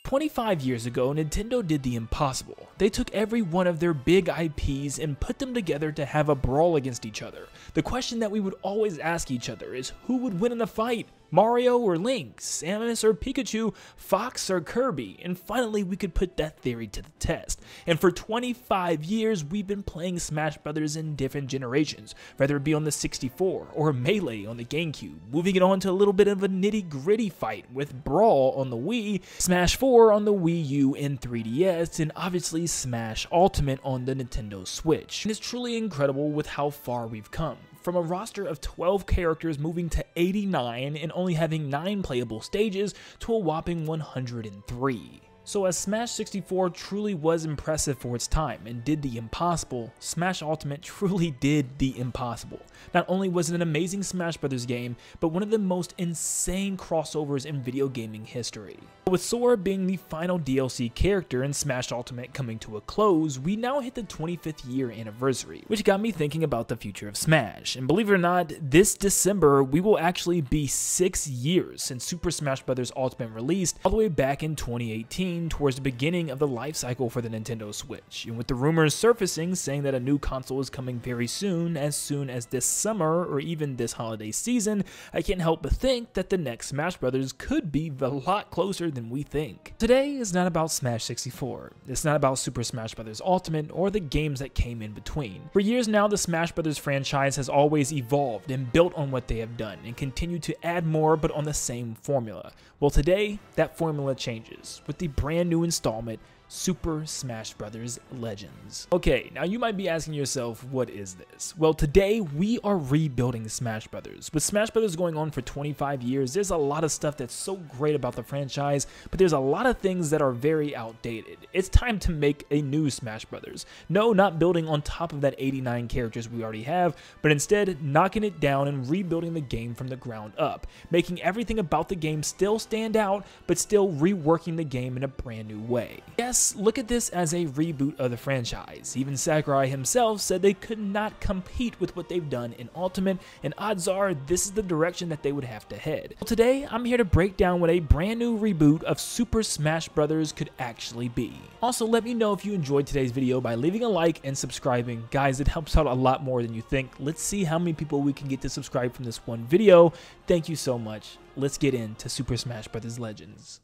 25 years ago, Nintendo did the impossible. They took every one of their big IPs and put them together to have a brawl against each other. The question that we would always ask each other is, who would win in a fight? Mario or Link, Samus or Pikachu, Fox or Kirby, and finally we could put that theory to the test. And for 25 years we've been playing Smash Brothers in different generations, whether it be on the 64 or Melee on the GameCube, moving it on to a little bit of a nitty-gritty fight with Brawl on the Wii, Smash 4 on the Wii U and 3DS, and obviously Smash Ultimate on the Nintendo Switch. And it's truly incredible with how far we've come. From a roster of 12 characters moving to 89 and only having 9 playable stages to a whopping 103. So as Smash 64 truly was impressive for its time and did the impossible, Smash Ultimate truly did the impossible. Not only was it an amazing Smash Brothers game, but one of the most insane crossovers in video gaming history. With Sora being the final DLC character and Smash Ultimate coming to a close, we now hit the 25th year anniversary, which got me thinking about the future of Smash. And believe it or not, this December we will actually be 6 years since Super Smash Bros. Ultimate released all the way back in 2018. Towards the beginning of the life cycle for the Nintendo Switch, and with the rumors surfacing saying that a new console is coming very soon as this summer or even this holiday season, I can't help but think that the next Smash Brothers could be a lot closer than we think. Today is not about Smash 64, it's not about Super Smash Bros. Ultimate or the games that came in between. For years now, the Smash Brothers franchise has always evolved and built on what they have done and continue to add more but on the same formula. Well, today that formula changes with the brand new installment, Super Smash Bros. Legends. Okay, now you might be asking yourself, what is this? Well, today we are rebuilding Smash Bros. With Smash Bros. Going on for 25 years, there's a lot of stuff that's so great about the franchise, but there's a lot of things that are very outdated. It's time to make a new Smash Bros. No, not building on top of that 89 characters we already have, but instead knocking it down and rebuilding the game from the ground up, making everything about the game still stand out, but still reworking the game in a brand new way. Yes, look at this as a reboot of the franchise. Even Sakurai himself said they could not compete with what they've done in Ultimate, and odds are this is the direction that they would have to head. Well, today I'm here to break down what a brand new reboot of Super Smash Bros. Could actually be. Also, let me know if you enjoyed today's video by leaving a like and subscribing. Guys, it helps out a lot more than you think. Let's see how many people we can get to subscribe from this one video. Thank you so much. Let's get into Super Smash Bros. Legends.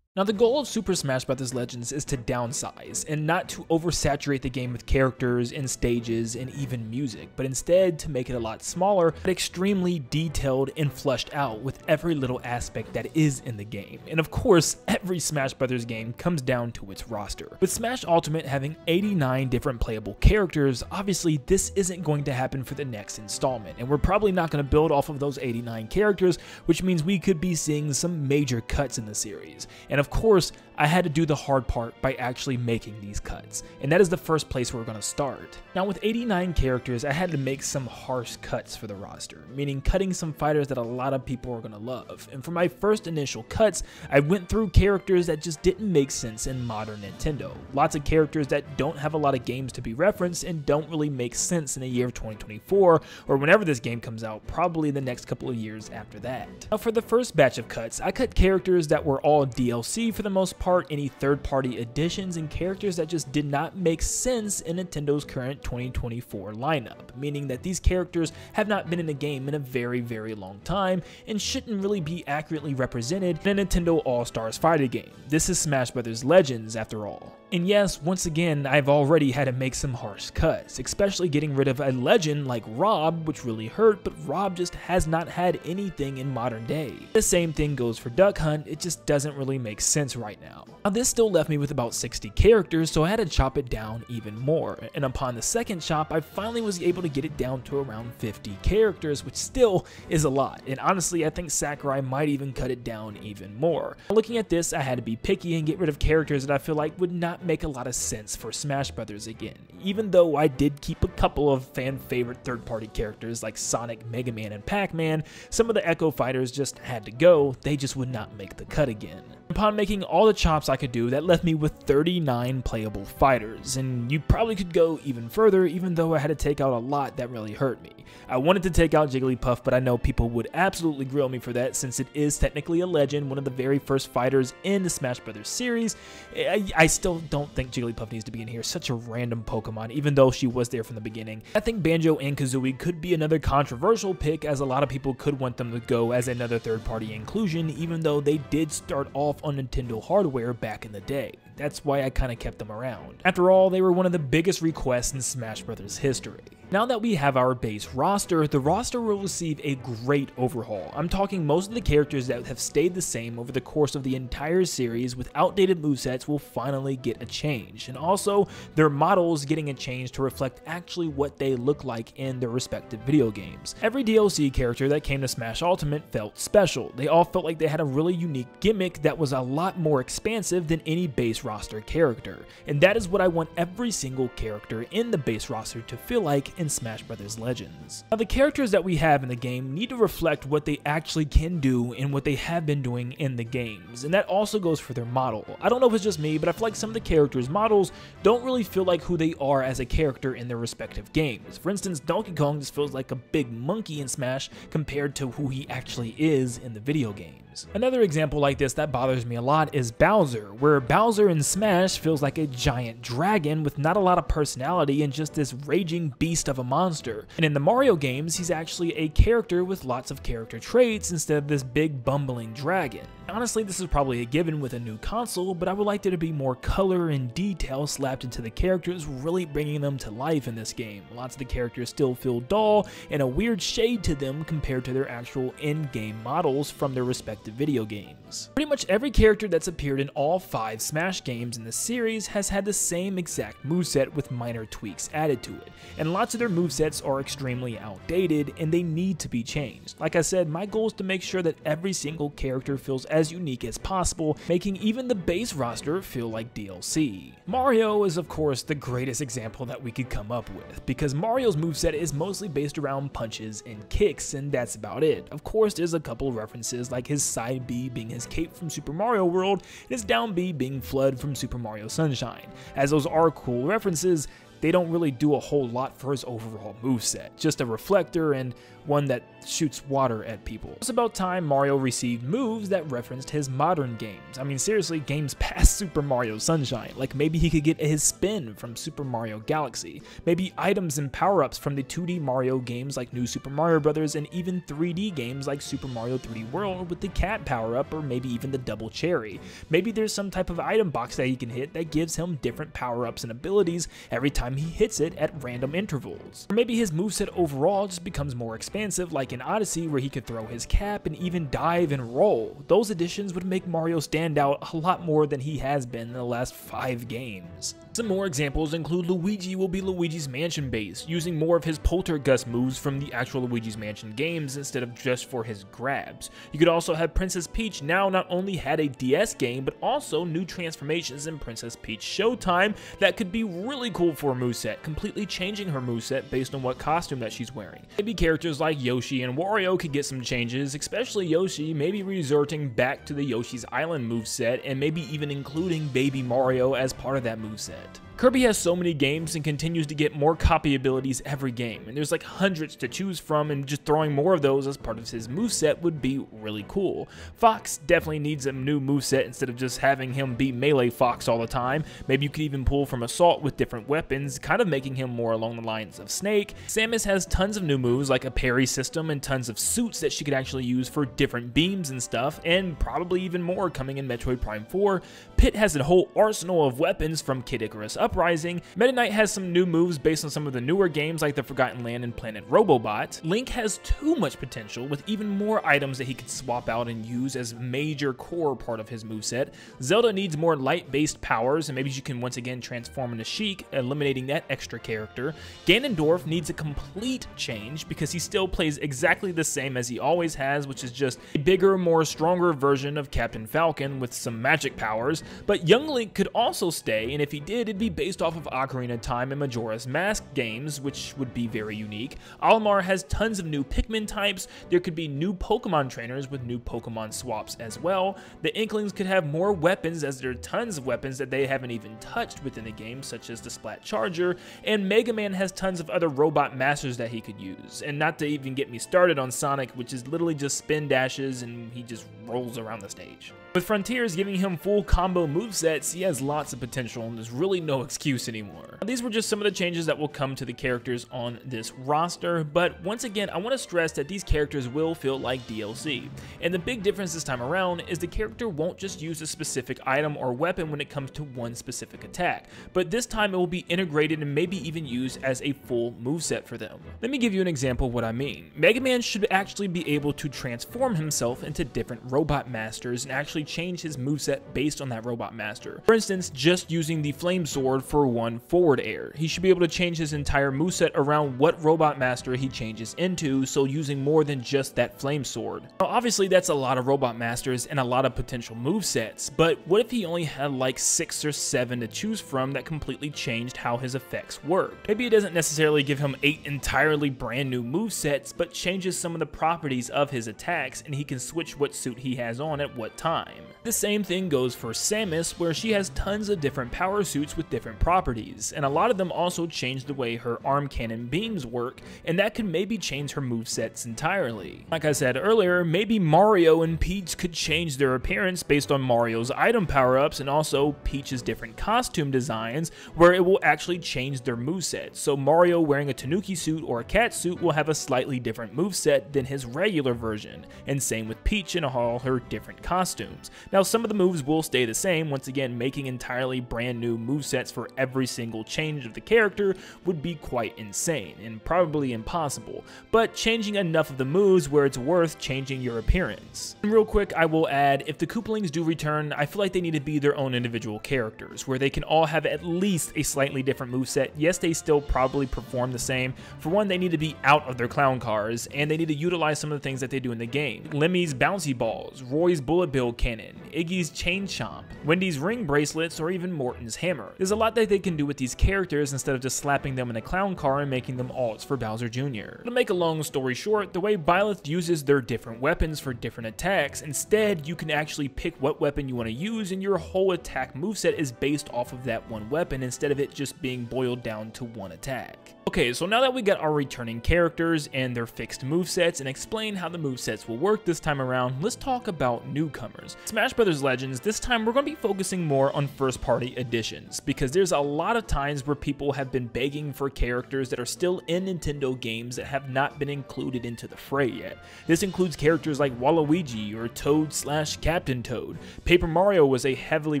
Now, the goal of Super Smash Bros. Legends is to downsize and not to oversaturate the game with characters and stages and even music, but instead to make it a lot smaller but extremely detailed and fleshed out with every little aspect that is in the game. And of course, every Smash Bros. Game comes down to its roster. With Smash Ultimate having 89 different playable characters, obviously this isn't going to happen for the next installment, and we're probably not going to build off of those 89 characters, which means we could be seeing some major cuts in the series. And of course, I had to do the hard part by actually making these cuts, and that is the first place we're going to start. Now, with 89 characters, I had to make some harsh cuts for the roster, meaning cutting some fighters that a lot of people are going to love. And for my first initial cuts, I went through characters that just didn't make sense in modern Nintendo. Lots of characters that don't have a lot of games to be referenced and don't really make sense in the year of 2024, or whenever this game comes out, probably the next couple of years after that. Now, for the first batch of cuts, I cut characters that were all DLC for the most part, any third-party additions, and characters that just did not make sense in Nintendo's current 2024 lineup, meaning that these characters have not been in the game in a very, very long time and shouldn't really be accurately represented in a Nintendo All-Stars fighting game. This is Smash Bros. Legends after all. And yes, once again, I've already had to make some harsh cuts, especially getting rid of a legend like Rob, which really hurt, but Rob just has not had anything in modern day. The same thing goes for Duck Hunt, it just doesn't really make sense right now. Now, this still left me with about 60 characters, so I had to chop it down even more, and upon the second chop, I finally was able to get it down to around 50 characters, which still is a lot, and honestly, I think Sakurai might even cut it down even more. Looking at this, I had to be picky and get rid of characters that I feel like would not make a lot of sense for Smash Brothers again, even though I did keep a couple of fan favorite third-party characters like Sonic, Mega Man, and Pac-Man. Some of the Echo fighters just had to go, they just would not make the cut again. Upon making all the chops I could do, that left me with 39 playable fighters, and you probably could go even further, even though I had to take out a lot that really hurt me. I wanted to take out Jigglypuff, but I know people would absolutely grill me for that since it is technically a legend, one of the very first fighters in the Smash Brothers series. I still don't think Jigglypuff needs to be in here, such a random Pokemon, even though she was there from the beginning. I think Banjo and Kazooie could be another controversial pick, as a lot of people could want them to go as another third-party inclusion, even though they did start off on Nintendo hardware back in the day. That's why I kinda kept them around. After all, they were one of the biggest requests in Smash Brothers history. Now that we have our base roster, the roster will receive a great overhaul. I'm talking most of the characters that have stayed the same over the course of the entire series with outdated movesets will finally get a change, and also their models getting a change to reflect actually what they look like in their respective video games. Every DLC character that came to Smash Ultimate felt special. They all felt like they had a really unique gimmick that was a lot more expansive than any base roster character, and that is what I want every single character in the base roster to feel like in Smash Brothers Legends. Now, the characters that we have in the game need to reflect what they actually can do and what they have been doing in the games, and that also goes for their model. I don't know if it's just me, but I feel like some of the characters' models don't really feel like who they are as a character in their respective games. For instance, Donkey Kong just feels like a big monkey in Smash compared to who he actually is in the video games. Another example like this that bothers me a lot is Bowser, where Bowser in Smash feels like a giant dragon with not a lot of personality and just this raging beast of a monster. And in the Mario games, he's actually a character with lots of character traits instead of this big bumbling dragon. Honestly, this is probably a given with a new console, but I would like there to be more color and detail slapped into the characters, really bringing them to life in this game. Lots of the characters still feel dull and a weird shade to them compared to their actual in-game models from their respective video games. Pretty much every character that's appeared in all 5 Smash games in the series has had the same exact moveset with minor tweaks added to it, and lots of their movesets are extremely outdated and they need to be changed. Like I said, my goal is to make sure that every single character feels as unique as possible, making even the base roster feel like DLC. Mario is of course the greatest example that we could come up with, because Mario's moveset is mostly based around punches and kicks, and that's about it. Of course, there's a couple references like his side B being his cape from Super Mario World, and his down B being Flood from Super Mario Sunshine. As those are cool references, they don't really do a whole lot for his overall moveset, just a reflector and one that shoots water at people. It's about time Mario received moves that referenced his modern games. I mean, seriously, games past Super Mario Sunshine. Like maybe he could get his spin from Super Mario Galaxy. Maybe items and power-ups from the 2D Mario games like New Super Mario Bros. And even 3D games like Super Mario 3D World with the cat power-up, or maybe even the double cherry. Maybe there's some type of item box that he can hit that gives him different power-ups and abilities every time he hits it at random intervals. Or maybe his moveset overall just becomes more expansive, like in Odyssey where he could throw his cap and even dive and roll. Those additions would make Mario stand out a lot more than he has been in the last 5 games. Some more examples include Luigi will be Luigi's Mansion base, using more of his Poltergust moves from the actual Luigi's Mansion games instead of just for his grabs. You could also have Princess Peach now not only had a DS game, but also new transformations in Princess Peach Showtime that could be really cool for a moveset, completely changing her moveset based on what costume that she's wearing. Maybe characters like Yoshi and Wario could get some changes, especially Yoshi, maybe resorting back to the Yoshi's Island moveset and maybe even including Baby Mario as part of that moveset. Kirby has so many games and continues to get more copy abilities every game, and there's like hundreds to choose from, and just throwing more of those as part of his moveset would be really cool. Fox definitely needs a new moveset instead of just having him be Melee Fox all the time. Maybe you could even pull from Assault with different weapons, kind of making him more along the lines of Snake. Samus has tons of new moves like a parry system and tons of suits that she could actually use for different beams and stuff, and probably even more coming in Metroid Prime 4. Pit has a whole arsenal of weapons from Kid Icarus Uprising. Meta Knight has some new moves based on some of the newer games like the Forgotten Land and Planet Robobot. Link has too much potential with even more items that he could swap out and use as a major core part of his moveset. Zelda needs more light-based powers, and maybe she can once again transform into Sheik, eliminating that extra character. Ganondorf needs a complete change because he still plays exactly the same as he always has, which is just a bigger, more stronger version of Captain Falcon with some magic powers. But young Link could also stay, and if he did, it'd be based off of Ocarina of Time and Majora's Mask games, which would be very unique. Olimar has tons of new Pikmin types. There could be new Pokemon trainers with new Pokemon swaps as well. The Inklings could have more weapons, as there are tons of weapons that they haven't even touched within the game, such as the Splat Charger, and Mega Man has tons of other robot masters that he could use. And not to even get me started on Sonic, which is literally just spin dashes and he just rolls around the stage. With Frontiers giving him full combo movesets, he has lots of potential and there's really no excuse anymore. These were just some of the changes that will come to the characters on this roster, but once again, I want to stress that these characters will feel like DLC. And the big difference this time around is the character won't just use a specific item or weapon when it comes to one specific attack, but this time it will be integrated and maybe even used as a full moveset for them. Let me give you an example of what I mean. Mega Man should actually be able to transform himself into different robot masters and actually change his moveset based on that robot master. For instance, just using the Flame Sword for one forward air. He should be able to change his entire moveset around what robot master he changes into, so using more than just that Flame Sword. Now obviously that's a lot of robot masters and a lot of potential movesets, but what if he only had like 6 or 7 to choose from that completely changed how his effects worked? Maybe it doesn't necessarily give him 8 entirely brand new movesets, but changes some of the properties of his attacks and he can switch what suit he has on at what time. The same thing goes for Samus, where she has tons of different power suits with different properties, and a lot of them also change the way her arm cannon beams work, and that could maybe change her movesets entirely. Like I said earlier, maybe Mario and Peach could change their appearance based on Mario's item power-ups and also Peach's different costume designs, where it will actually change their moveset. So Mario wearing a Tanuki suit or a cat suit will have a slightly different moveset than his regular version, and same with Peach and all her different costumes. Now some of the moves will stay the same, once again making entirely brand new movesets for every single change of the character would be quite insane and probably impossible, but changing enough of the moves where it's worth changing your appearance. And real quick, I will add, if the Koopalings do return, I feel like they need to be their own individual characters, where they can all have at least a slightly different moveset. Yes, they still probably perform the same. For one, they need to be out of their clown cars, and they need to utilize some of the things that they do in the game. Lemmy's bouncy balls, Roy's bullet bill cannon, Iggy's chain chomp, Wendy's ring bracelets, or even Morton's hammer. There's a lot that they can do with these characters instead of just slapping them in a clown car and making them alts for Bowser Jr. To make a long story short, the way Byleth uses their different weapons for different attacks, instead you can actually pick what weapon you want to use and your whole attack moveset is based off of that one weapon instead of it just being boiled down to one attack. Okay, so now that we got our returning characters and their fixed movesets and explain how the movesets will work this time around, let's talk about newcomers. Smash Bros. Legends, this time we're going to be focusing more on first-party additions, because there's a lot of times where people have been begging for characters that are still in Nintendo games that have not been included into the fray yet. This includes characters like Waluigi or Toad/Captain Toad. Paper Mario was a heavily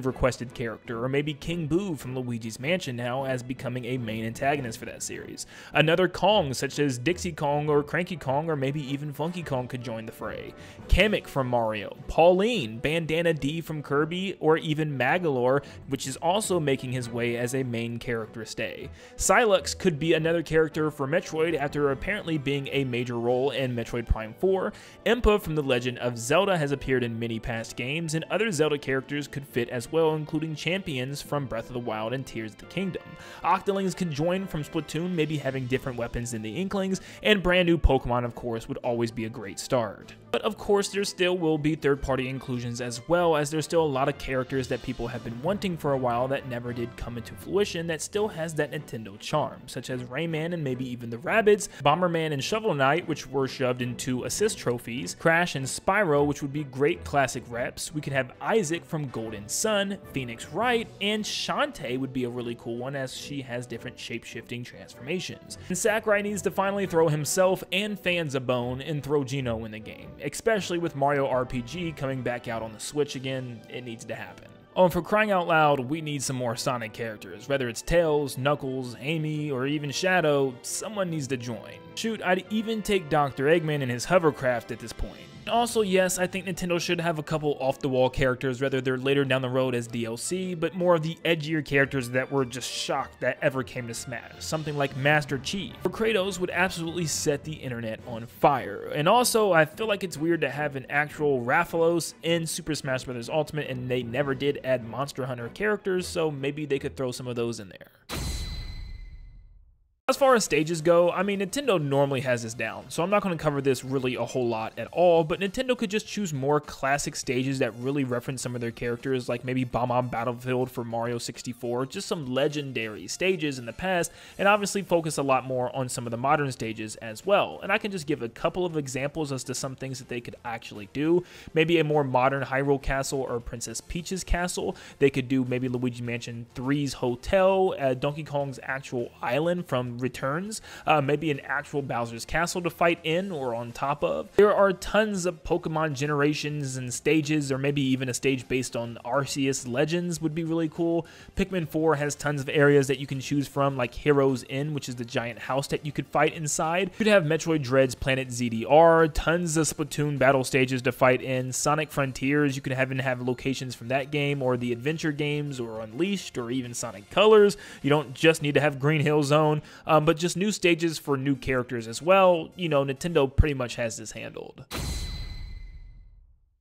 requested character, or maybe King Boo from Luigi's Mansion now as becoming a main antagonist for that series. Another Kong, such as Dixie Kong or Cranky Kong or maybe even Funky Kong, could join the fray. Kamek from Mario, Pauline, Bandana D from Kirby, or even Magolor, which is also making his way as a main character stay. Sylux could be another character for Metroid after apparently being a major role in Metroid Prime 4. Impa from The Legend of Zelda has appeared in many past games, and other Zelda characters could fit as well, including champions from Breath of the Wild and Tears of the Kingdom. Octolings could join from Splatoon, maybe having different weapons than the Inklings, and brand new Pokemon of course would always be a great start. But of course there still will be third-party inclusions as well, as there's still a lot of characters that people have been wanting for a while that never did come into fruition that still has that Nintendo charm, such as Rayman and maybe even the Rabbids, Bomberman and Shovel Knight, which were shoved into assist trophies, Crash and Spyro, which would be great classic reps. We could have Isaac from Golden Sun, Phoenix Wright, and Shantae would be a really cool one as she has different shape-shifting transformations. And Sakurai needs to finally throw himself and fans a bone and throw Geno in the game, especially with Mario RPG coming back out on the Switch again. It needs to happen. Oh, and for crying out loud, we need some more Sonic characters. Whether it's Tails, Knuckles, Amy, or even Shadow, someone needs to join. Shoot, I'd even take Dr. Eggman and his hovercraft at this point. Also, yes, I think Nintendo should have a couple off-the-wall characters, whether they're later down the road as DLC, but more of the edgier characters that were just shocked that ever came to Smash. Something like Master Chief, or Kratos would absolutely set the internet on fire. And also, I feel like it's weird to have an actual Rathalos in Super Smash Bros. Ultimate, and they never did add Monster Hunter characters, so maybe they could throw some of those in there. As far as stages go, I mean, Nintendo normally has this down, so I'm not going to cover this really a whole lot at all, but Nintendo could just choose more classic stages that really reference some of their characters, like maybe Bomb Battlefield for Mario 64, just some legendary stages in the past, and obviously focus a lot more on some of the modern stages as well. And I can just give a couple of examples as to some things that they could actually do. Maybe a more modern Hyrule Castle or Princess Peach's Castle. They could do maybe Luigi Mansion 3's Hotel, Donkey Kong's actual island from Returns, maybe an actual Bowser's Castle to fight in or on top of. There are tons of Pokemon generations and stages, or maybe even a stage based on Arceus Legends would be really cool. Pikmin 4 has tons of areas that you can choose from, like Heroes Inn, which is the giant house that you could fight inside. You could have Metroid Dread's Planet ZDR, tons of Splatoon battle stages to fight in, Sonic Frontiers, you could even have locations from that game, or the adventure games, or Unleashed, or even Sonic Colors. You don't just need to have Green Hill Zone, but just new stages for new characters as well. You know, Nintendo pretty much has this handled.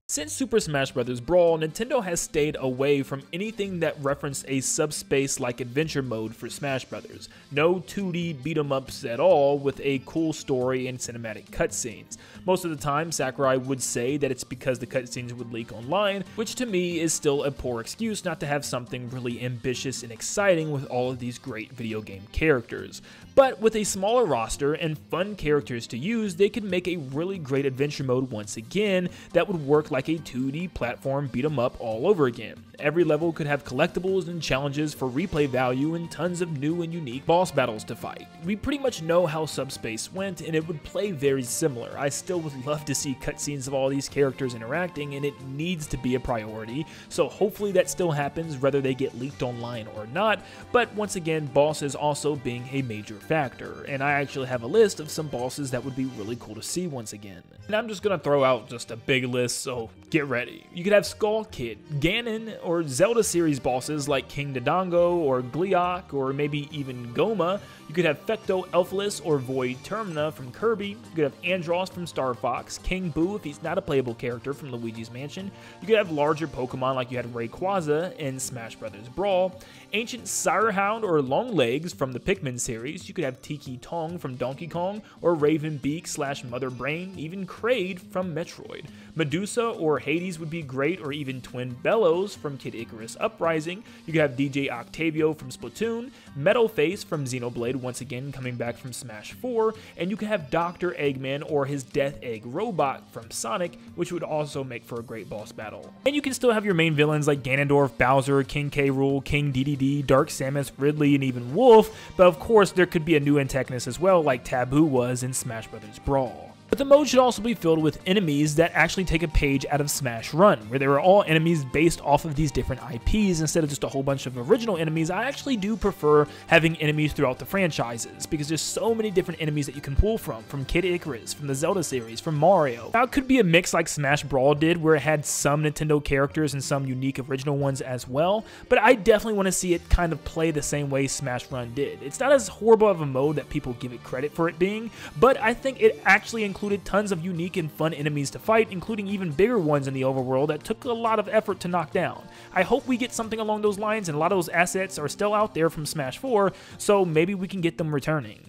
Since Super Smash Bros. Brawl, Nintendo has stayed away from anything that referenced a subspace-like adventure mode for Smash Bros. No 2D beat-em-ups at all with a cool story and cinematic cutscenes. Most of the time, Sakurai would say that it's because the cutscenes would leak online, which to me is still a poor excuse not to have something really ambitious and exciting with all of these great video game characters. But with a smaller roster and fun characters to use, they could make a really great adventure mode once again that would work like a 2D platform beat 'em up all over again. Every level could have collectibles and challenges for replay value and tons of new and unique boss battles to fight. We pretty much know how Subspace went, and it would play very similar. I still would love to see cutscenes of all these characters interacting, and it needs to be a priority, so hopefully that still happens whether they get leaked online or not. But once again, bosses also being a major factor, and I actually have a list of some bosses that would be really cool to see once again. And I'm just gonna throw out just a big list, so get ready. You could have Skull Kid, Ganon, or Zelda series bosses like King Dodongo or Gleeok, or maybe even Goma. You could have Fecto Elfilis or Void Termina from Kirby. You could have Andross from Star Fox, King Boo if he's not a playable character from Luigi's Mansion. You could have larger Pokemon like you had Rayquaza in Smash Bros. Brawl. Ancient Sirehound or Longlegs from the Pikmin series. You could have Tiki Tong from Donkey Kong, or Raven Beak / Mother Brain, even Kraid from Metroid. Medusa or Hades would be great, or even Twin Bellows from Kid Icarus Uprising. You could have DJ Octavio from Splatoon, Metal Face from Xenoblade, once again coming back from Smash 4, and you could have Dr. Eggman or his Death Egg Robot from Sonic, which would also make for a great boss battle. And you can still have your main villains like Ganondorf, Bowser, King K. Rool, King DDD, Dark Samus, Ridley, and even Wolf, but of course there could be a new antagonist as well, like Taboo was in Smash Bros. Brawl. But the mode should also be filled with enemies that actually take a page out of Smash Run, where they were all enemies based off of these different IPs instead of just a whole bunch of original enemies. I actually do prefer having enemies throughout the franchises, because there's so many different enemies that you can pull from Kid Icarus, from the Zelda series, from Mario. Now it could be a mix like Smash Brawl did, where it had some Nintendo characters and some unique original ones as well, but I definitely want to see it kind of play the same way Smash Run did. It's not as horrible of a mode that people give it credit for it being, but I think it actually included tons of unique and fun enemies to fight, including even bigger ones in the overworld that took a lot of effort to knock down. I hope we get something along those lines, and a lot of those assets are still out there from Smash 4, so maybe we can get them returning.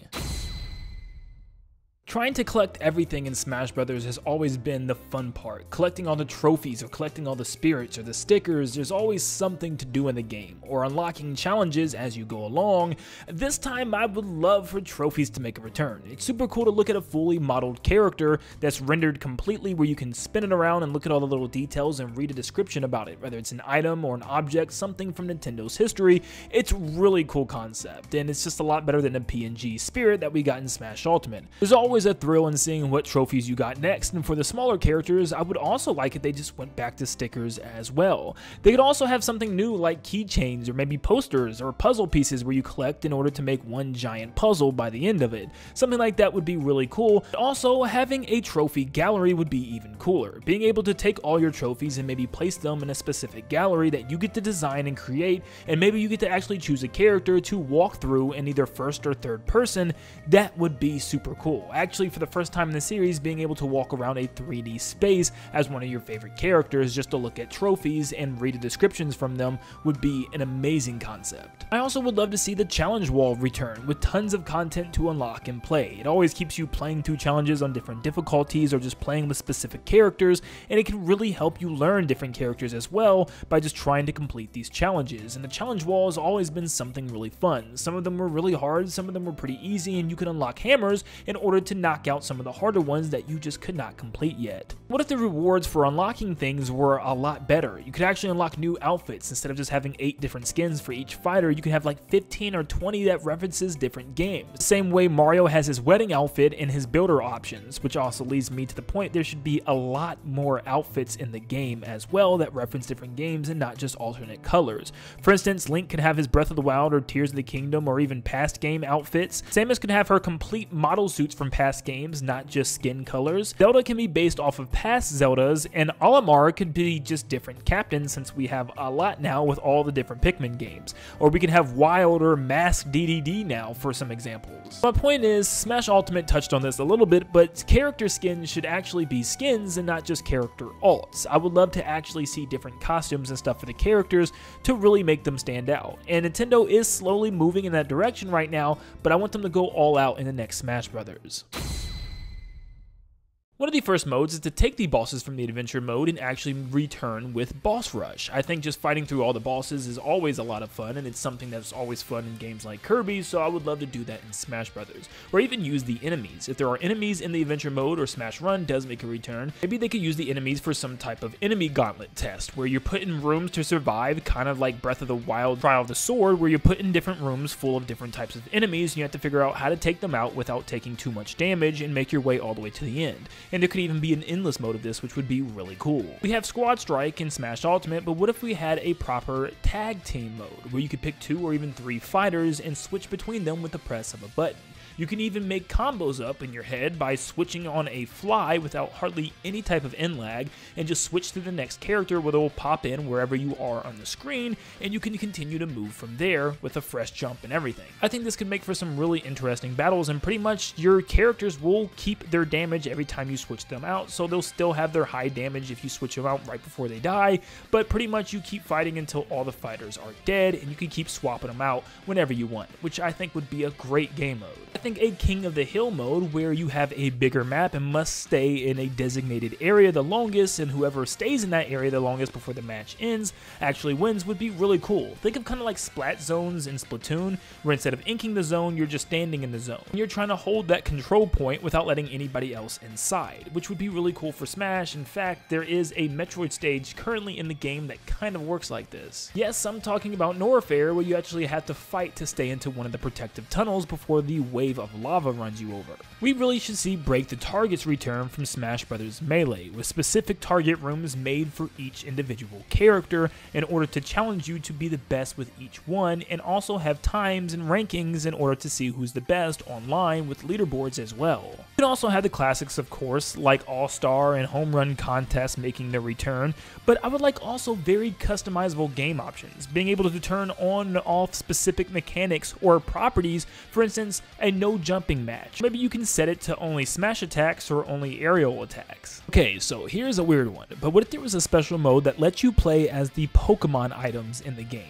Trying to collect everything in Smash Bros. Has always been the fun part. Collecting all the trophies, or collecting all the spirits, or the stickers, there's always something to do in the game, or unlocking challenges as you go along. This time I would love for trophies to make a return. It's super cool to look at a fully modeled character that's rendered completely, where you can spin it around and look at all the little details and read a description about it, whether it's an item or an object, something from Nintendo's history. It's a really cool concept, and it's just a lot better than the PNG spirit that we got in Smash Ultimate. There's always always a thrill in seeing what trophies you got next, and for the smaller characters, I would also like if they just went back to stickers as well. They could also have something new like keychains or maybe posters or puzzle pieces where you collect in order to make one giant puzzle by the end of it. Something like that would be really cool. Also, having a trophy gallery would be even cooler. Being able to take all your trophies and maybe place them in a specific gallery that you get to design and create, and maybe you get to actually choose a character to walk through in either first or third person, that would be super cool. Actually, for the first time in the series, being able to walk around a 3D space as one of your favorite characters just to look at trophies and read the descriptions from them would be an amazing concept. I also would love to see the challenge wall return with tons of content to unlock and play. It always keeps you playing through challenges on different difficulties or just playing with specific characters, and it can really help you learn different characters as well by just trying to complete these challenges. And the challenge wall has always been something really fun. Some of them were really hard, some of them were pretty easy, and you could unlock hammers in order to knock out some of the harder ones that you just could not complete yet. What if the rewards for unlocking things were a lot better? You could actually unlock new outfits. Instead of just having 8 different skins for each fighter, you could have like 15 or 20 that references different games. The same way Mario has his wedding outfit and his builder options, which also leads me to the point there should be a lot more outfits in the game as well that reference different games and not just alternate colors. For instance, Link could have his Breath of the Wild or Tears of the Kingdom or even past game outfits. Samus could have her complete model suits from past games, not just skin colors. Zelda can be based off of past Zeldas, and Olimar could be just different captains since we have a lot now with all the different Pikmin games. Or we can have Wild or Masked DDD now for some examples. My point is, Smash Ultimate touched on this a little bit, but character skins should actually be skins and not just character alts. I would love to actually see different costumes and stuff for the characters to really make them stand out. And Nintendo is slowly moving in that direction right now, but I want them to go all out in the next Smash Brothers. One of the first modes is to take the bosses from the adventure mode and actually return with Boss Rush. I think just fighting through all the bosses is always a lot of fun, and it's something that's always fun in games like Kirby, so I would love to do that in Smash Brothers. Or even use the enemies. If there are enemies in the adventure mode or Smash Run does make a return, maybe they could use the enemies for some type of enemy gauntlet test, where you're put in rooms to survive, kind of like Breath of the Wild Trial of the Sword, where you're put in different rooms full of different types of enemies, and you have to figure out how to take them out without taking too much damage and make your way all the way to the end. And there could even be an endless mode of this, which would be really cool. We have Squad Strike and Smash Ultimate, but what if we had a proper tag team mode, where you could pick 2 or even 3 fighters and switch between them with the press of a button? You can even make combos up in your head by switching on a fly without hardly any type of end lag, and just switch to the next character where it will pop in wherever you are on the screen, and you can continue to move from there with a fresh jump and everything. I think this could make for some really interesting battles, and pretty much your characters will keep their damage every time you switch them out, so they'll still have their high damage if you switch them out right before they die, but pretty much you keep fighting until all the fighters are dead, and you can keep swapping them out whenever you want, which I think would be a great game mode. I think a King of the Hill mode, where you have a bigger map and must stay in a designated area the longest, and whoever stays in that area the longest before the match ends actually wins, would be really cool. Think of kind of like Splat Zones in Splatoon, where instead of inking the zone, you're just standing in the zone. And you're trying to hold that control point without letting anybody else inside, which would be really cool for Smash. In fact, there is a Metroid stage currently in the game that kind of works like this. Yes, I'm talking about Norfair, where you actually have to fight to stay into one of the protective tunnels before the wave of lava runs you over. We really should see Break the Targets return from Smash Bros. Melee, with specific target rooms made for each individual character in order to challenge you to be the best with each one, and also have times and rankings in order to see who's the best online with leaderboards as well. You can also have the classics, of course, like All-Star and Home Run contests making their return, but I would like also very customizable game options, being able to turn on and off specific mechanics or properties. For instance, a no jumping match. Maybe you can set it to only smash attacks or only aerial attacks. Okay, so here's a weird one, but what if there was a special mode that lets you play as the Pokemon items in the game?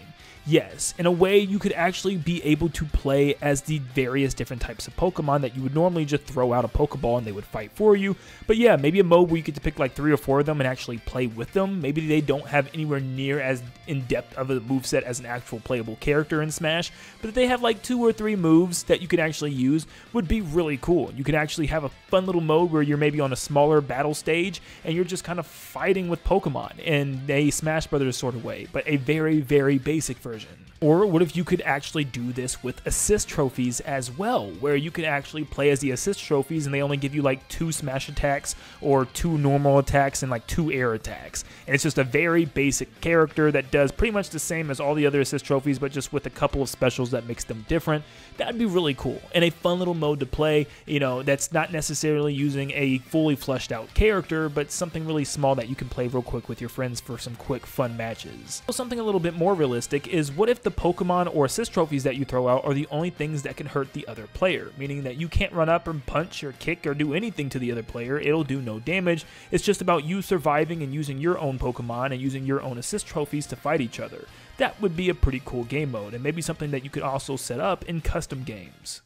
Yes, in a way you could actually be able to play as the various different types of Pokemon that you would normally just throw out a Pokeball and they would fight for you. But yeah, maybe a mode where you get to pick like 3 or 4 of them and actually play with them. Maybe they don't have anywhere near as in-depth of a moveset as an actual playable character in Smash, but if they have like 2 or 3 moves that you can actually use, would be really cool. You could actually have a fun little mode where you're maybe on a smaller battle stage and you're just kind of fighting with Pokemon in a Smash Brothers sort of way, but a very, very basic version. Or what if you could actually do this with assist trophies as well, where you could actually play as the assist trophies and they only give you like 2 smash attacks or 2 normal attacks and like 2 air attacks. And it's just a very basic character that does pretty much the same as all the other assist trophies, but just with a couple of specials that makes them different. That'd be really cool and a fun little mode to play, you know, that's not necessarily using a fully fleshed out character, but something really small that you can play real quick with your friends for some quick fun matches. So something a little bit more realistic is, what if the Pokemon or assist trophies that you throw out are the only things that can hurt the other player, meaning that you can't run up and punch or kick or do anything to the other player, it'll do no damage, it's just about you surviving and using your own Pokemon and using your own assist trophies to fight each other. That would be a pretty cool game mode, and maybe something that you could also set up in custom games.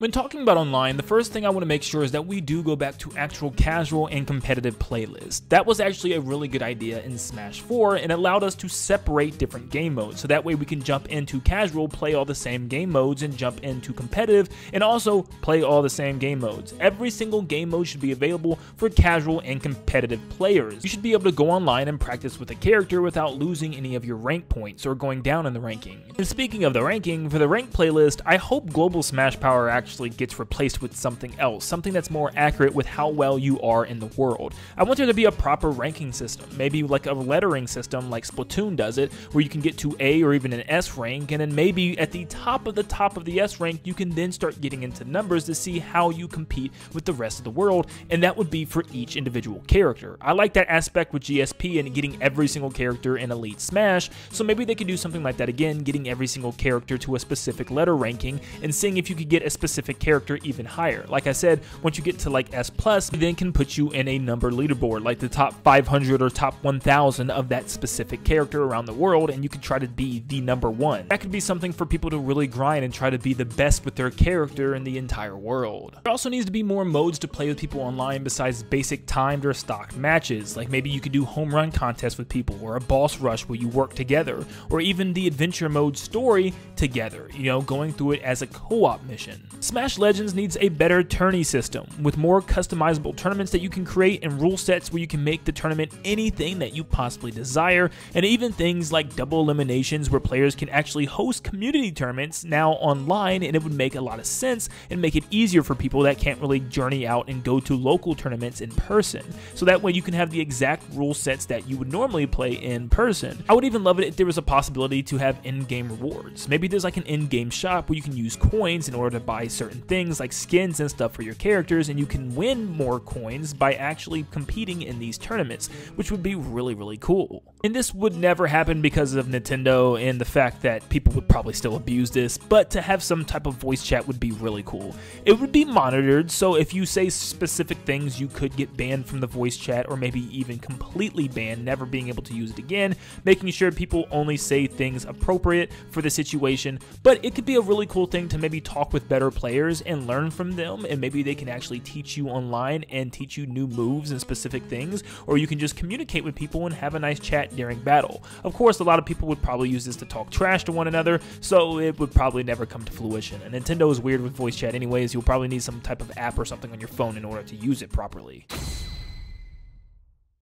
When talking about online, the first thing I want to make sure is that we do go back to actual casual and competitive playlists. That was actually a really good idea in Smash 4 and allowed us to separate different game modes, so that way we can jump into casual, play all the same game modes, and jump into competitive and also play all the same game modes. Every single game mode should be available for casual and competitive players. You should be able to go online and practice with a character without losing any of your rank points or going down in the ranking. And speaking of the ranking, for the rank playlist, I hope Global Smash Power actually gets replaced with something else, something that's more accurate with how well you are in the world. I want there to be a proper ranking system, maybe like a lettering system like Splatoon does it, where you can get to A or even an S rank, and then maybe at the top of the S rank, you can then start getting into numbers to see how you compete with the rest of the world, and that would be for each individual character. I like that aspect with GSP and getting every single character in Elite Smash, so maybe they could do something like that again, getting every single character to a specific letter ranking, and seeing if you could get a specific character even higher. Like I said, once you get to like S+, it then can put you in a number leaderboard, like the top 500 or top 1000 of that specific character around the world, and you can try to be the #1. That could be something for people to really grind and try to be the best with their character in the entire world. There also needs to be more modes to play with people online besides basic timed or stocked matches, like maybe you could do home run contests with people, or a boss rush where you work together, or even the adventure mode story together, you know, going through it as a co-op mission. Smash Legends needs a better tourney system, with more customizable tournaments that you can create and rule sets where you can make the tournament anything that you possibly desire, and even things like double eliminations where players can actually host community tournaments now online, and it would make a lot of sense and make it easier for people that can't really journey out and go to local tournaments in person. So that way you can have the exact rule sets that you would normally play in person. I would even love it if there was a possibility to have in-game rewards. Maybe there's like an in-game shop where you can use coins in order to buy certain things like skins and stuff for your characters, and you can win more coins by actually competing in these tournaments, which would be really, really cool. And this would never happen because of Nintendo and the fact that people would probably still abuse this, but to have some type of voice chat would be really cool. It would be monitored, so if you say specific things, you could get banned from the voice chat, or maybe even completely banned, never being able to use it again, making sure people only say things appropriate for the situation. But it could be a really cool thing to maybe talk with better players and learn from them, and maybe they can actually teach you online and teach you new moves and specific things, or you can just communicate with people and have a nice chat during battle. Of course, a lot of people would probably use this to talk trash to one another, so it would probably never come to fruition. And Nintendo is weird with voice chat anyways. You'll probably need some type of app or something on your phone in order to use it properly.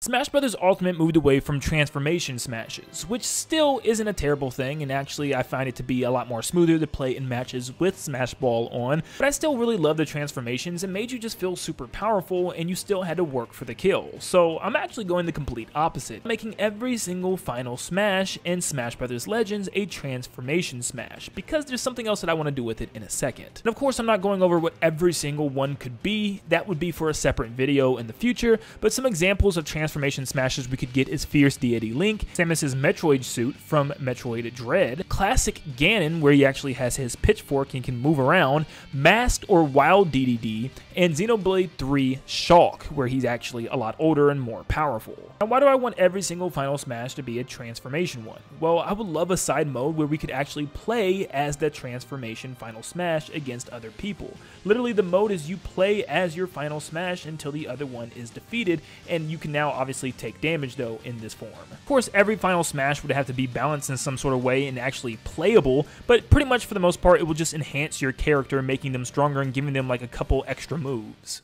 Smash Bros. Ultimate moved away from transformation smashes, which still isn't a terrible thing, and actually I find it to be a lot more smoother to play in matches with Smash Ball on, but I still really love the transformations and made you just feel super powerful and you still had to work for the kill. So I'm actually going the complete opposite, making every single final smash in Smash Bros. Legends a transformation smash, because there's something else that I want to do with it in a second. And of course I'm not going over what every single one could be, that would be for a separate video in the future, but some examples of transformation smashes we could get is Fierce Deity Link, Samus's Metroid suit from Metroid Dread, Classic Ganon where he actually has his pitchfork and can move around, Masked or Wild DDD, and Xenoblade 3 Shulk where he's actually a lot older and more powerful. Now why do I want every single final smash to be a transformation one? Well, I would love a side mode where we could actually play as the transformation final smash against other people. Literally the mode is you play as your final smash until the other one is defeated, and you can now obviously take damage though in this form. Of course, every final smash would have to be balanced in some sort of way and actually playable, but pretty much for the most part it will just enhance your character, making them stronger and giving them like a couple extra moves.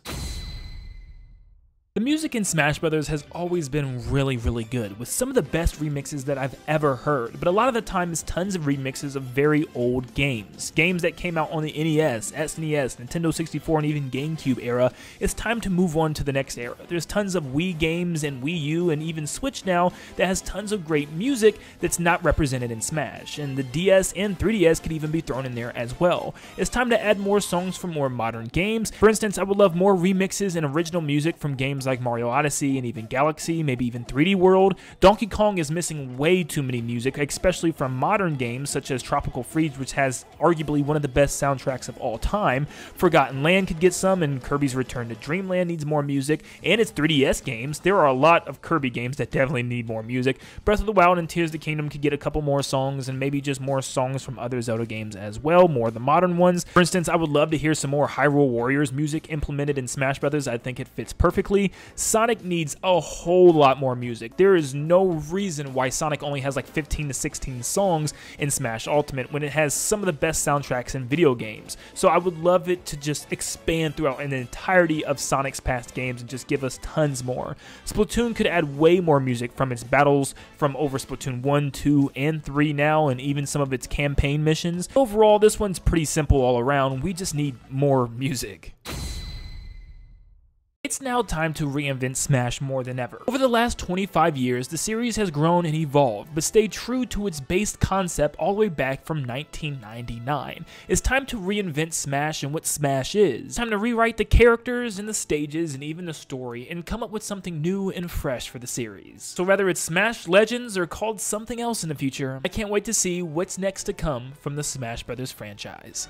The music in Smash Bros. Has always been really good, with some of the best remixes that I've ever heard, but a lot of the time it's tons of remixes of very old games. Games that came out on the NES, SNES, Nintendo 64, and even GameCube era. It's time to move on to the next era. There's tons of Wii games and Wii U and even Switch now that has tons of great music that's not represented in Smash, and the DS and 3DS could even be thrown in there as well. It's time to add more songs from more modern games. For instance, I would love more remixes and original music from games like Mario Odyssey and even Galaxy, maybe even 3D World. Donkey Kong is missing way too many music, especially from modern games such as Tropical Freeze, which has arguably one of the best soundtracks of all time. Forgotten Land could get some, and Kirby's Return to Dreamland needs more music, and its 3DS games. There are a lot of Kirby games that definitely need more music. Breath of the Wild and Tears of the Kingdom could get a couple more songs, and maybe just more songs from other Zelda games as well, more of the modern ones. For instance, I would love to hear some more Hyrule Warriors music implemented in Smash Bros. I think it fits perfectly. Sonic needs a whole lot more music. There is no reason why Sonic only has like 15 to 16 songs in Smash Ultimate when it has some of the best soundtracks in video games. So I would love it to just expand throughout the entirety of Sonic's past games and just give us tons more. Splatoon could add way more music from its battles from over Splatoon 1, 2, and 3 now, and even some of its campaign missions. Overall, this one's pretty simple all around. We just need more music. It's now time to reinvent Smash more than ever. Over the last 25 years, the series has grown and evolved, but stayed true to its base concept all the way back from 1999. It's time to reinvent Smash and what Smash is. It's time to rewrite the characters and the stages and even the story and come up with something new and fresh for the series. So whether it's Smash Legends or called something else in the future, I can't wait to see what's next to come from the Smash Bros. Franchise.